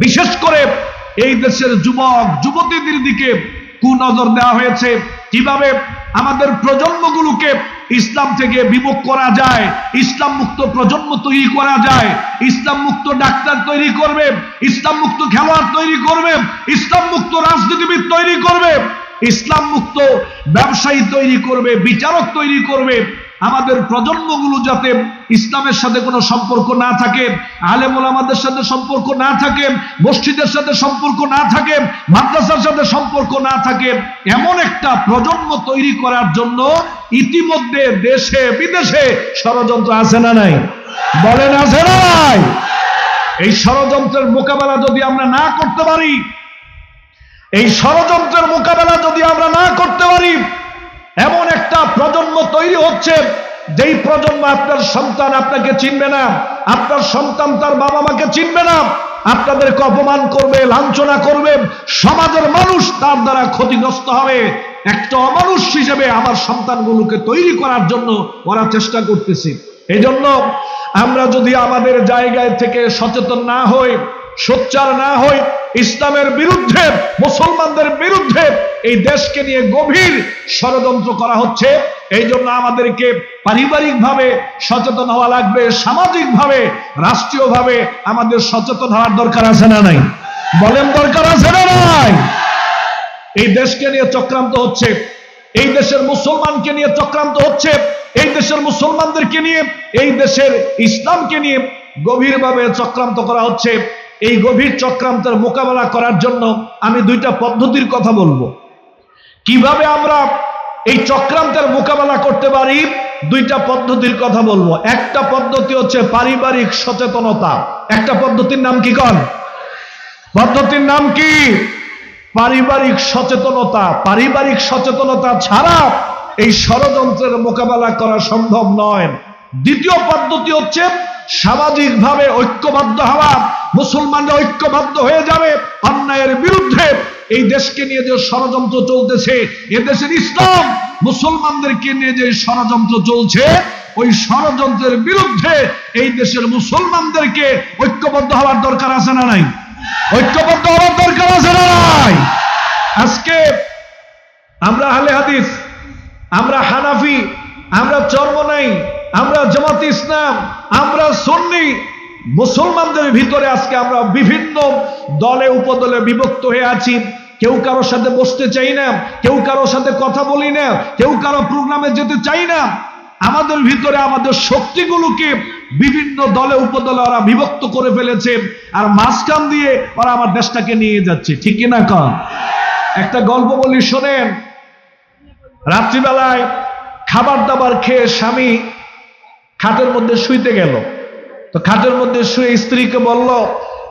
বিশেষ করে এই দেশের যুবক যুবতীদের দিকে কুনজর দেওয়া হয়েছে। কিভাবে আমাদের প্রজন্মগুলোকে ইসলাম থেকে বিমুখ করা যায়, ইসলাম মুক্ত প্রজন্ম তৈরি করা যায়, ইসলাম মুক্ত ডাক্তার তৈরি করবে, ইসলাম মুক্ত খেলোয়াড় তৈরি করবে, ইসলাম মুক্ত রাজনীতিবিদ তৈরি করবে, ইসলাম মুক্ত ব্যবসায়ী তৈরি করবে, বিচারক তৈরি করবে। আমাদের প্রজন্মগুলো যাতে ইসলামের সাথে কোনো সম্পর্ক না থাকে, আলেম ওলামাদের সাথে সম্পর্ক না থাকে, মসজিদের সাথে সম্পর্ক না থাকে, মাদ্রাসার সাথে সম্পর্ক না থাকে, এমন একটা প্রজন্ম তৈরি করার জন্য ইতিমধ্যে দেশে বিদেশে ষড়যন্ত্র আছে না নাই? বলেন আছে না নাই? এই ষড়যন্ত্রের মোকাবেলা যদি আমরা না করতে পারি, এই ষড়যন্ত্রের মোকাবেলা যদি আমরা না করতে পারি, এমন একটা প্রজন্ম তৈরি হচ্ছে যেই প্রজন্ম আপনার সন্তান আপনাকে চিনবে না, আপনার সন্তান তার বাবা মাকে চিনবে না, আপনাদেরকে অপমান করবে, লাঞ্ছনা করবে, সমাজের মানুষ তার দ্বারা ক্ষতিগ্রস্ত হবে। একটা অমানুষ হিসেবে আমার সন্তানগুলোকে তৈরি করার জন্য ওরা চেষ্টা করতেছে। এই জন্য আমরা যদি আমাদের জায়গায় থেকে সচেতন না হই, সোচ্চার না হই, ইসলামের বিরুদ্ধে, মুসলমানদের বিরুদ্ধে এই দেশকে নিয়ে গভীর ষড়যন্ত্র করা হচ্ছে। এই জন্য আমাদেরকে পারিবারিকভাবে সচেতন হওয়া লাগবে, সামাজিকভাবে, রাষ্ট্রীয়ভাবে আমাদের সচেতন হওয়ার দরকার আছে না নাই? বলেন দরকার আছে না নাই? এই দেশকে নিয়ে চক্রান্ত হচ্ছে, এই দেশের মুসলমানকে নিয়ে চক্রান্ত হচ্ছে, এই দেশের মুসলমানদেরকে নিয়ে, এই দেশের ইসলামকে নিয়ে গভীরভাবে চক্রান্ত করা হচ্ছে। এই গভীর চক্রান্তের মোকাবেলা করার জন্য আমি দুইটা পদ্ধতির কথা বলবো। কিভাবে আমরা এই চক্রান্তের মোকাবেলা করতে পারি, দুইটা পদ্ধতির কথা বলবো। একটা পদ্ধতি হচ্ছে পারিবারিক সচেতনতা। একটা পদ্ধতির নাম কি কন? পদ্ধতির নাম কি? পারিবারিক সচেতনতা। পারিবারিক সচেতনতা ছাড়া এই ষড়যন্ত্রের মোকাবেলা করা সম্ভব নয়। দ্বিতীয় পদ্ধতি হচ্ছে সামাজিকভাবে ঐক্যবদ্ধ হওয়া। মুসলমানরা ঐক্যবদ্ধ হয়ে যাবে অন্যায়ের বিরুদ্ধে। এই দেশকে নিয়ে যে ষড়যন্ত্র চলতেছে, এদেশের ইসলাম মুসলমানদেরকে নিয়ে যে ষড়যন্ত্র চলছে, ওই ষড়যন্ত্রের বিরুদ্ধে এই দেশের মুসলমানদেরকে ঐক্যবদ্ধ হওয়ার দরকার আছে না নাই? ঐক্যবদ্ধ হওয়ার দরকার আছে না নাই? আজকে আমরা আহলে হাদিস, আমরা হানাফি, আমরা চরমনাই, আমরা জামাতে ইসলাম, আমরা সুন্নি, মুসলমানদের ভিতরে আজকে আমরা বিভিন্ন দলে উপদলে বিভক্ত হয়ে আছি। কেউ কারোর সাথে বসতে চাই না, কেউ কারোর সাথে কথা বলি না, কেউ কারো প্রোগ্রামে যেতে চাই না। আমাদের ভিতরে আমাদের শক্তিগুলোকে বিভিন্ন দলে উপদলে ওরা বিভক্ত করে ফেলেছে, আর মাঝখান দিয়ে ওরা আমার দেশটাকে নিয়ে যাচ্ছে। ঠিক কিনা কন? একটা গল্প বলি, শোনেন। রাত্রিবেলায় খাবার দাবার খেয়ে স্বামী খাটের মধ্যে শুইতে গেল। তো খাটের মধ্যে শুয়ে স্ত্রীকে বলল,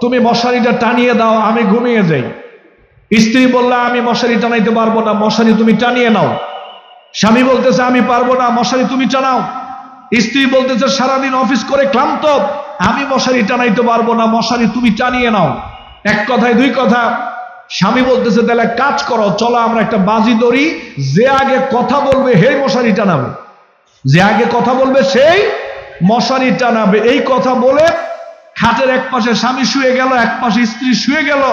তুমি মশারিটা টানিয়ে দাও, আমি ঘুমিয়ে যাই। স্ত্রী বলল, আমি মশারি টানাইতে পারবো না, মশারি তুমি টানিয়ে নাও। স্বামী বলতেছে, আমি পারবো না, মশারি তুমি টানাও। স্ত্রী বলতেছে, সারাদিন অফিস করে ক্লান্ত, আমি মশারি টানাইতে পারবো না, মশারি তুমি টানিয়ে নাও। এক কথায় দুই কথা। স্বামী বলতেছে, তাহলে কাজ করো, চলো আমরা একটা বাজি ধরি, যে আগে কথা বলবে সেই মশারি টানাবে, যে আগে কথা বলবে সেই মশারি টানাবে। এই কথা বলে খাটের এক পাশে স্বামী শুয়ে গেল, এক পাশে স্ত্রী শুয়ে গেল।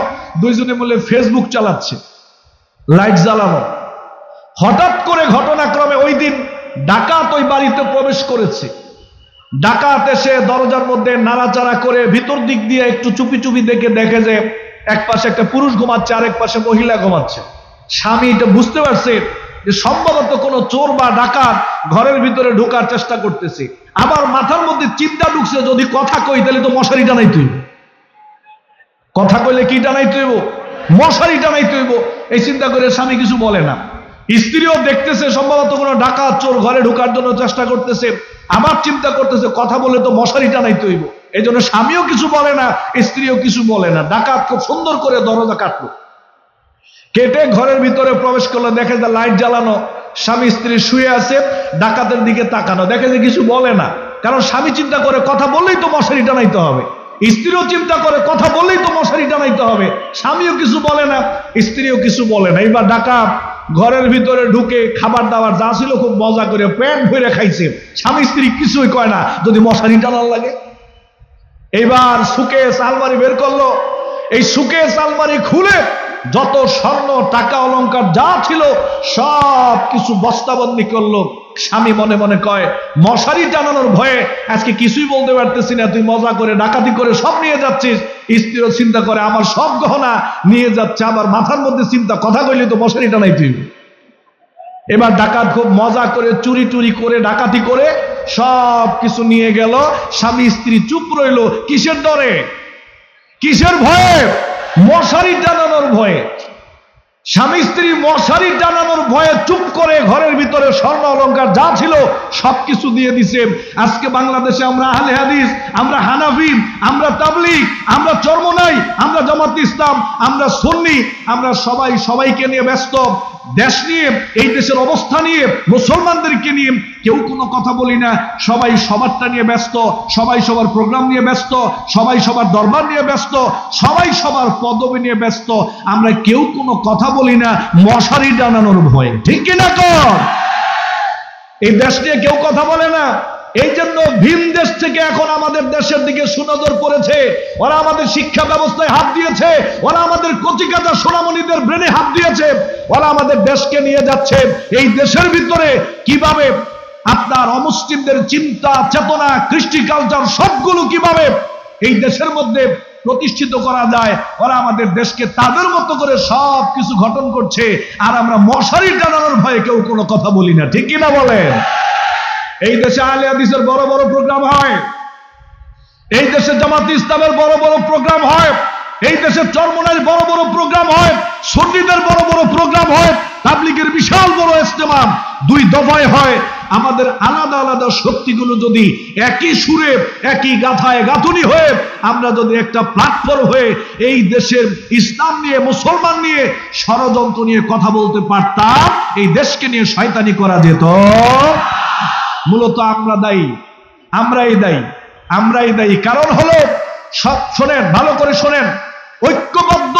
দুইজনে মিলে ফেসবুক চালাচ্ছে, লাইট জ্বালানো। হঠাৎ করে ঘটনাক্রমে ওই দিন ডাকাত ওই বাড়িতে প্রবেশ করেছে। ডাকাত এসে দরজার মধ্যে নাড়াচাড়া করে ভিতর দিক দিয়ে একটু চুপি চুপি দেখে যে এক পাশে একটা পুরুষ ঘুমাচ্ছে, আরেক পাশে মহিলা ঘুমাচ্ছে। স্বামী এটা বুঝতে পারছে যে সম্ভবত কোনো চোর বা ডাকাত ঘরের ভিতরে ঢোকার চেষ্টা করতেছে। আবার মাথার মধ্যে চিন্তা ঢুকছে, যদি কথা কই তাহলে তো মশারি টানাইতে হইব। কথা কইলে কি টানাইতে হইব? মশারি টানাইতে হইব। এই চিন্তা করে স্বামী কিছু বলে না। স্ত্রীও দেখতেছে সম্ভবত কোনো ডাকাত চোর ঘরে ঢোকার জন্য চেষ্টা করতেছে, আবার চিন্তা করতেছে কথা বলে তো মশারি টানাইতে হইব। এই জন্য স্বামীও কিছু বলে না, স্ত্রীও কিছু বলে না। ডাকাত খুব সুন্দর করে দরজা কাটলো, কেটে ঘরের ভিতরে প্রবেশ করলো। দেখে যে লাইট জ্বালানো, স্বামী স্ত্রী শুয়ে আছে, ডাকাতের দিকে তাকানো। দেখে যে কিছু বলে না, কারণ স্বামী চিন্তা করে কথা বললেই তো মশারি টানাইতে হবে, স্ত্রীও চিন্তা করে কথা বললেই তো মশারি টানাইতে হবে। স্বামীও কিছু বলে না, স্ত্রীও কিছু বলে না। এবার ডাকাত ঘরের ভিতরে ঢুকে খাবার দাবার যা ছিল খুব মজা করে পেট ভরে খাইছে। স্বামী স্ত্রী কিছুই কয় না, যদি মশারি টানার লাগে। এবার সুকেশ আলমারি বের করলো, এই সুকেস আলমারি খুলে যত স্বর্ণ টাকা অলংকার যা ছিল সব কিছু বস্তাবন্দি করলো। স্বামী মনে মনে কয়, মশারি টানানোর ভয়ে আজকে কিছুই বলতে পারতেছি না, তুই মজা করে ডাকাতি করে সব নিয়ে যাচ্ছিস। স্ত্রীও চিন্তা করে, আমার সব গহনা নিয়ে যাচ্ছে, আমার মাথার মধ্যে চিন্তা, কথা কইলে তো মশারি টানাই তুই। এবার ডাকাত খুব মজা করে চুরি টুরি করে ডাকাতি করে সব কিছু নিয়ে গেল। স্বামী স্ত্রী চুপ রইল। কিসের ডরে? কিসের ভয়ে? মশারি টানানোর ভয়ে। স্বামী স্ত্রী মশারি টানানোর ভয়ে চুপ করে ঘরের ভিতরে স্বর্ণ অলংকার যা ছিল সবকিছু দিয়ে দিছে। আজকে বাংলাদেশে আমরা আহলে হাদিস, আমরা হানাফি, আমরা তাবলীগ, আমরা চরমনাই, আমরা জামাত ইসলাম, আমরা সুন্নি, আমরা সবাইকে নিয়ে ব্যস্ত। দেশ নিয়ে, এই দেশের অবস্থা নিয়ে, মুসলমানদেরকে নিয়ে কেউ কোনো কথা বলি না। সবাই সবারটা নিয়ে ব্যস্ত, সবাই সবার প্রোগ্রাম নিয়ে ব্যস্ত, সবাই সবার দরবার নিয়ে ব্যস্ত, সবাই সবার পদবি নিয়ে ব্যস্ত। আমরা কেউ কোনো কথা বলি না মশারি টানানোর ভয়ে। ঠিক কিনা কর? এই দেশ নিয়ে কেউ কথা বলে না। এই জন্য ভিন দেশ থেকে এখন আমাদের দেশের দিকে সুনজর পড়েছে। ওরা আমাদের শিক্ষা ব্যবস্থায় হাত দিয়েছে, ওরা আমাদের কচিকাঁচা সোনামণিদের ব্রেনে হাত দিয়েছে, ওরা আমাদের দেশকে নিয়ে যাচ্ছে। এই দেশের ভিতরে কিভাবে আপনার অমুসলিমদের চিন্তা চেতনা, কৃষ্টি কালচার সবগুলো কিভাবে এই দেশের মধ্যে প্রতিষ্ঠিত করা যায়, ওরা আমাদের দেশকে তাদের মতো করে সব কিছু গঠন করছে। আর আমরা মশারি টানানোর ভয়ে কেউ কোনো কথা বলি না। ঠিক কিনা বলেন? এই দেশে আহলে হাদিসের বড় বড় প্রোগ্রাম হয়, এই দেশে জামাত ইসলামের বড় বড় প্রোগ্রাম হয়, এই দেশে চরমনাইর বড় বড় প্রোগ্রাম হয়, সুন্নিদের বড় বড় প্রোগ্রাম হয়, তাবলীগের বিশাল বড় ইজতেমা 2 দফায় হয়। আমাদের আলাদা আলাদা শক্তিগুলো যদি একই সুরে, একই গাথায় গাঁথুনি হয়ে আমরা যদি একটা প্ল্যাটফর্ম হয়ে এই দেশের ইসলাম নিয়ে, মুসলমান নিয়ে, ষড়যন্ত্র নিয়ে কথা বলতে পারতাম, এই দেশকে নিয়ে শয়তানি করা যেত। মূলত আমরা দায়ী, আমরাই দায়ী। কারণ হলো, সব শোনেন, ভালো করে শোনেন, ঐক্যবদ্ধ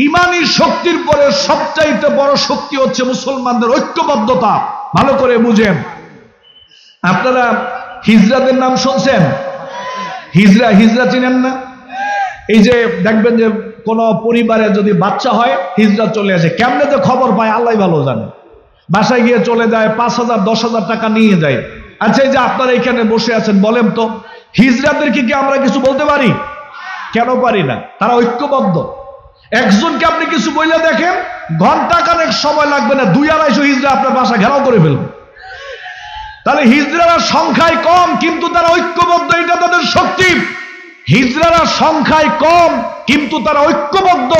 ইমানি শক্তির পরে সবচাইতে বড় শক্তি হচ্ছে মুসলমানদের ঐক্যবদ্ধতা। ভালো করে বুঝেন। আপনারা হিজরাদের নাম শুনছেন? হিজরা চিনেন না? এই যে দেখবেন যে কোন পরিবারে যদি বাচ্চা হয়, হিজরা চলে আসে। কেমনে যে খবর পায় আল্লাহ ভালো জানে। বাসায় গিয়ে চলে যায়, 5,000 10,000 টাকা নিয়ে যায়। আচ্ছা, এই যে আপনারা এখানে বসে আছেন, বলেন তো হিজরাদেরকে কি আমরা কিছু বলতে পারি? কেন পারি না? তারা ঐক্যবদ্ধ। একজনকে আপনি কিছু বইলে দেখেন, ঘন্টা খানেক সময় লাগবে না, 200-250 হিজরা আপনার বাসা ঘেরাও করে ফেলবে। তাহলে হিজরারা সংখ্যায় কম, কিন্তু তারা ঐক্যবদ্ধ, এটা তাদের শক্তি। হিজরারা সংখ্যায় কম কিন্তু তারা ঐক্যবদ্ধ।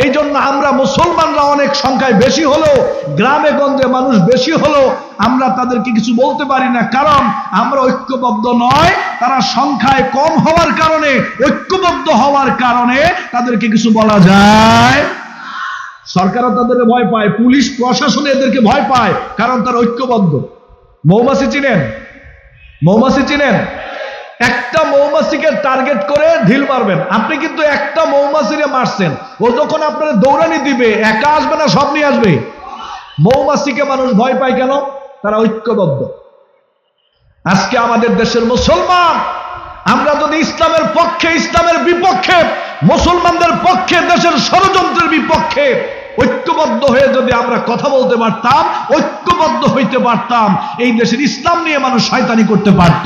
এই জন্য আমরা মুসলমানরা অনেক সংখ্যায় বেশি হলো, গ্রামে গঞ্জে মানুষ বেশি হলো, আমরা তাদেরকে কিছু বলতে পারি না, কারণ আমরা ঐক্যবদ্ধ নয়। তারা সংখ্যায় কম হওয়ার কারণে, ঐক্যবদ্ধ হওয়ার কারণে তাদেরকে কিছু বলা যায়। সরকারও তাদের ভয় পায়, পুলিশ প্রশাসন এদেরকে ভয় পায়, কারণ তারা ঐক্যবদ্ধ। মৌমাছি চিনেন? মৌমাছি চিনেন? একটা মৌমাছিকে টার্গেট করে ঢিল মারবেন, আপনি কিন্তু একটা মৌমাছিরে মারছেন, ও যখন আপনার দৌড়ানি দিবে, একা আসবে না, সব নিয়ে আসবে। মৌমাছিকে মানুষ ভয় পায় কেন? তারা ঐক্যবদ্ধ। আজকে আমাদের দেশের মুসলমান, আমরা যদি ইসলামের পক্ষে, ইসলামের বিপক্ষে, মুসলমানদের পক্ষে, দেশের ষড়যন্ত্রের বিপক্ষে ঐক্যবদ্ধ হয়ে যদি আমরা কথা বলতে পারতাম, ঐক্যবদ্ধ হইতে পারতাম, এই দেশের ইসলাম নিয়ে মানুষ শয়তানি করতে পারত।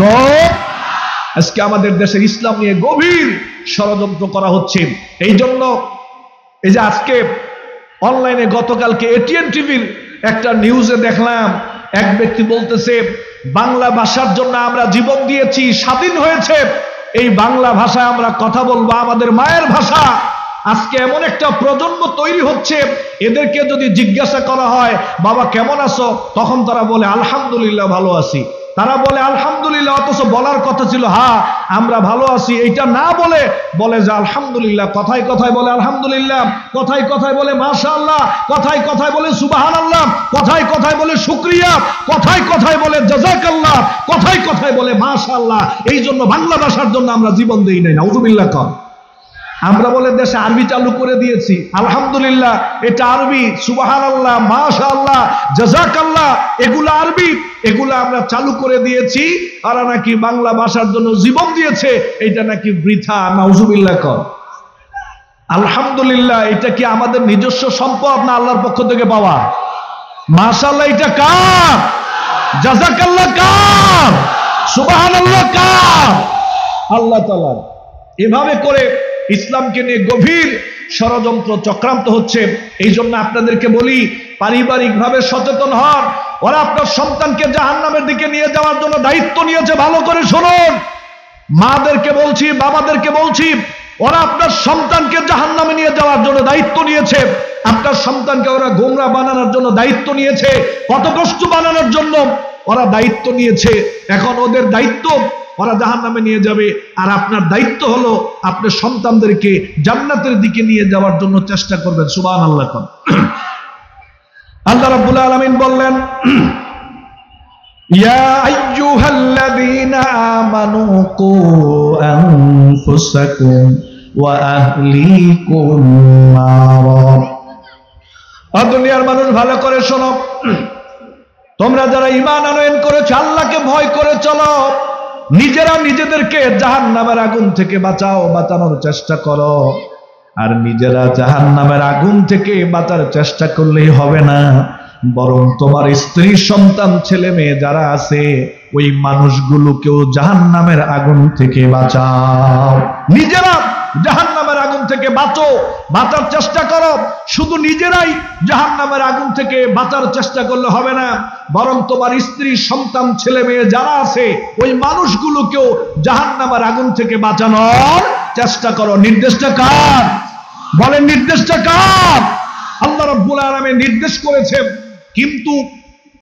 আজকে আমাদের দেশের ইসলাম নিয়ে গভীর ষড়যন্ত্র করা হচ্ছে। এই জন্য এই যে আজকে অনলাইনে গতকালকে এটিএন টিভির একটা নিউজে দেখলাম, এক ব্যক্তি বলতেছে, বাংলা ভাষার জন্য আমরা জীবন দিয়েছি, স্বাধীন হয়েছে, এই বাংলা ভাষায় আমরা কথা বলবো, আমাদের মায়ের ভাষা। আজকে এমন একটা প্রজন্ম তৈরি হচ্ছে, এদেরকে যদি জিজ্ঞাসা করা হয়, বাবা কেমন আছো, তখন তারা বলে আলহামদুলিল্লাহ ভালো আছি। তারা বলে আলহামদুলিল্লাহ, অথচ বলার কথা ছিল হ্যাঁ আমরা ভালো আছি। এইটা না বলে বলে যে আলহামদুলিল্লাহ। কথায় কথায় বলে আলহামদুলিল্লাহ, কথায় কথায় বলে মাশাআল্লাহ, কথায় কথায় বলে সুবহানাল্লাহ, কথায় কথায় বলে শুকরিয়া, কথায় কথায় বলে জাযাকাল্লাহ, কথায় কথায় বলে মাশাআল্লাহ। এই জন্য বাংলা ভাষার জন্য আমরা জীবন দেই নাই। নাউযুবিল্লাহ। আমরা বলে দেশে আরবি চালু করে দিয়েছি, আলহামদুলিল্লাহ এটা আরবি, সুবহানাল্লাহ, মাশাআল্লাহ, জাযাকাল্লাহ, এগুলা আরবি, এগুলা আমরা চালু করে দিয়েছি। আর নাকি বাংলা ভাষার জন্য জীবন দিয়েছে, এটা নাকি বৃথা। নাউযুবিল্লাহ। আলহামদুলিল্লাহ। এটা কি আমাদের নিজস্ব সম্পদ না আল্লাহর পক্ষ থেকে পাওয়া? মাশাআল্লাহ। এটা কার? জাযাকাল্লাহ কার? সুবহানাল্লাহ কার? আল্লাহ তাআলা। এভাবে করে ইসলামকে নিয়ে গভীর ষড়যন্ত্র চক্রান্ত হচ্ছে। এই জন্য আপনাদেরকে বলি, পারিবারিকভাবে সচেতন হন। ওরা আপনার সন্তানকে জাহান্নামের দিকে নিয়ে যাওয়ার জন্য দায়িত্ব নিয়েছে। ভালো করে শুনুন, মাদেরকে বলছি, বাবাদেরকে বলছি, ওরা আপনার সন্তানকে জাহান্নামে নিয়ে যাওয়ার জন্য দায়িত্ব নিয়েছে। আপনার সন্তানকে ওরা গোমরা বানানোর জন্য দায়িত্ব নিয়েছে, পথভ্রষ্ট বানানোর জন্য ওরা দায়িত্ব নিয়েছে। এখন ওদের দায়িত্ব, ওরা জাহান্নামে নিয়ে যাবে, আর আপনার দায়িত্ব হলো আপনার সন্তানদেরকে জান্নাতের দিকে নিয়ে যাওয়ার জন্য চেষ্টা করবেন। সুবহানাল্লাহ। আল্লাহ রাব্বুল আলামিন বললেন, ইয়া আইয়ুহাল্লাযীনা আমানু কু আনফুসাকুম ওয়া আহলিকুম নারা। দুনিয়ার মানুষ ভালো করে শোনো, তোমরা যারা ঈমান আনয়ন করেছো, আল্লাহকে ভয় করে চলো, নিজেরা নিজেদেরকে জাহান্নামের আগুন থেকে বাঁচাও, বাঁচানোর চেষ্টা করো। আর নিজেরা জাহান্নামের আগুন থেকে বাঁচার চেষ্টা করলেই হবে না, বরং তোমার স্ত্রী, সন্তান, ছেলে মেয়ে যারা আছে, ওই মানুষগুলোকেও জাহান্নামের আগুন থেকে বাঁচাও। নিজেরা জাহান্নামের আগুন থেকে বাঁচো, বাঁচার চেষ্টা করো। শুধু নিজেরাই জাহান্নামের আগুন থেকে বাঁচার চেষ্টা করলে হবে না, বরং তোমার স্ত্রী, সন্তান, ছেলে মেয়ে যারা আছে, ওই মানুষগুলোকেও জাহান্নামের আগুন থেকে বাঁচানোর চেষ্টা করো। নির্দেশটা কার? বলেন, নির্দেশটা কার? আল্লাহ রাব্বুল আলামিন নির্দেশ করেছেন। কিন্তু